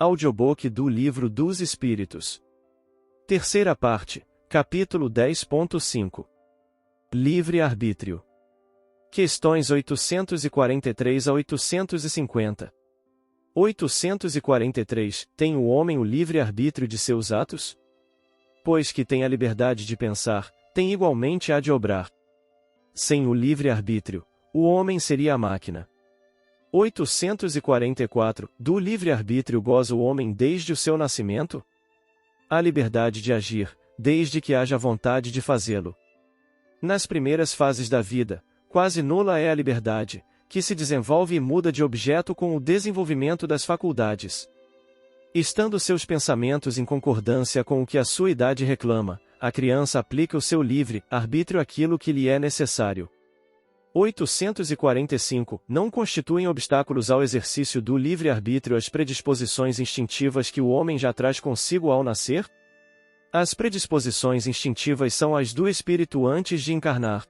Audiobook do Livro dos Espíritos. Terceira parte, capítulo 10.5. Livre-arbítrio. Questões 843 a 850. 843. Tem o homem o livre-arbítrio de seus atos? Pois que tem a liberdade de pensar, tem igualmente a de obrar. Sem o livre-arbítrio, o homem seria a máquina. 844. Do livre-arbítrio goza o homem desde o seu nascimento? A liberdade de agir, desde que haja vontade de fazê-lo. Nas primeiras fases da vida, quase nula é a liberdade, que se desenvolve e muda de objeto com o desenvolvimento das faculdades. Estando seus pensamentos em concordância com o que a sua idade reclama, a criança aplica o seu livre-arbítrio àquilo que lhe é necessário. 845. Não constituem obstáculos ao exercício do livre-arbítrio as predisposições instintivas que o homem já traz consigo ao nascer? As predisposições instintivas são as do espírito antes de encarnar.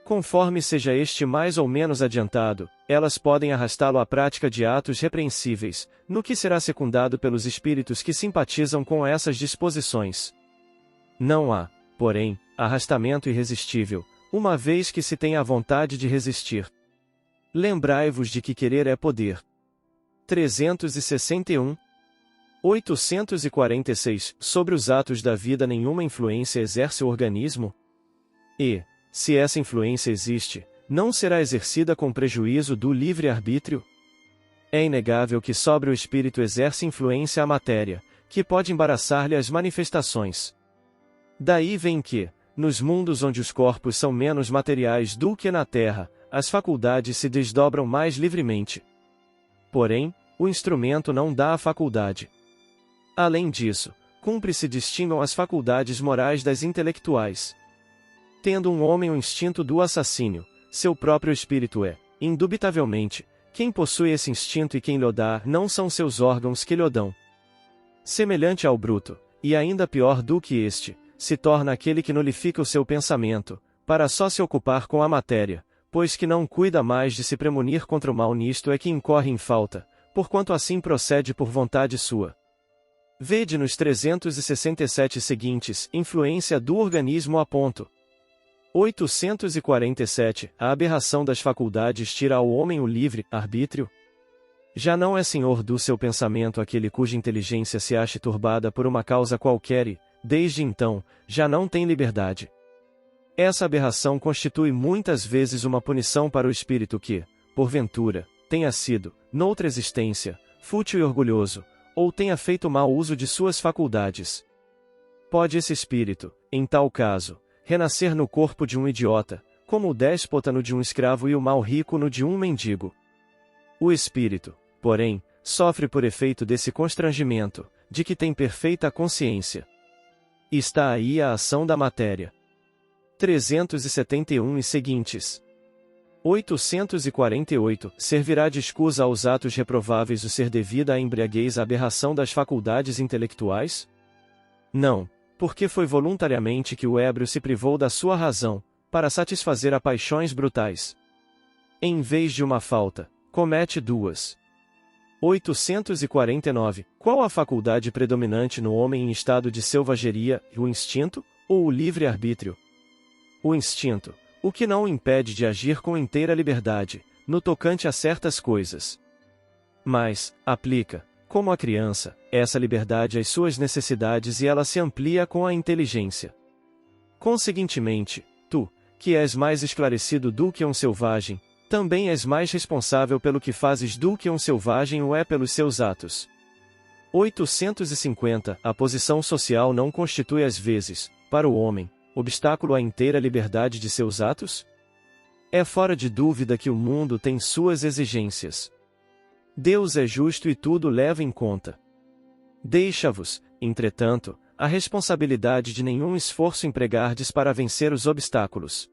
Conforme seja este mais ou menos adiantado, elas podem arrastá-lo à prática de atos repreensíveis, no que será secundado pelos espíritos que simpatizam com essas disposições. Não há, porém, arrastamento irresistível, uma vez que se tem a vontade de resistir. Lembrai-vos de que querer é poder. 361. 846. Sobre os atos da vida nenhuma influência exerce o organismo? E, se essa influência existe, não será exercida com prejuízo do livre-arbítrio? É inegável que sobre o espírito exerce influência a matéria, que pode embaraçar-lhe as manifestações. Daí vem que, nos mundos onde os corpos são menos materiais do que na Terra, as faculdades se desdobram mais livremente. Porém, o instrumento não dá a faculdade. Além disso, cumpre se distingam as faculdades morais das intelectuais. Tendo um homem o instinto do assassínio, seu próprio espírito é, indubitavelmente, quem possui esse instinto e quem lhe dá não são seus órgãos que lhe dão. Semelhante ao bruto, e ainda pior do que este, se torna aquele que nulifica o seu pensamento, para só se ocupar com a matéria, pois que não cuida mais de se premunir contra o mal nisto é que incorre em falta, porquanto assim procede por vontade sua. Vede nos 367 seguintes, influência do organismo a ponto. 847. A aberração das faculdades tira ao homem o livre-arbítrio? Já não é senhor do seu pensamento aquele cuja inteligência se ache turbada por uma causa qualquer e, desde então, já não tem liberdade. Essa aberração constitui muitas vezes uma punição para o espírito que, porventura, tenha sido, noutra existência, fútil e orgulhoso, ou tenha feito mau uso de suas faculdades. Pode esse espírito, em tal caso, renascer no corpo de um idiota, como o déspota no de um escravo e o mal rico no de um mendigo. O espírito, porém, sofre por efeito desse constrangimento, de que tem perfeita consciência. Está aí a ação da matéria. 371 e seguintes. 848. Servirá de escusa aos atos reprováveis o ser devida à embriaguez à aberração das faculdades intelectuais? Não, porque foi voluntariamente que o ébrio se privou da sua razão, para satisfazer a paixões brutais. Em vez de uma falta, comete duas. 849. Qual a faculdade predominante no homem em estado de selvageria, o instinto, ou o livre-arbítrio? O instinto, o que não o impede de agir com inteira liberdade, no tocante a certas coisas. Mas, aplica, como a criança, essa liberdade às suas necessidades e ela se amplia com a inteligência. Conseguintemente, tu, que és mais esclarecido do que um selvagem, também és mais responsável pelo que fazes do que um selvagem o é pelos seus atos. 850. A posição social não constitui às vezes, para o homem, obstáculo à inteira liberdade de seus atos? É fora de dúvida que o mundo tem suas exigências. Deus é justo e tudo leva em conta. Deixa-vos, entretanto, a responsabilidade de nenhum esforço empregardes para vencer os obstáculos.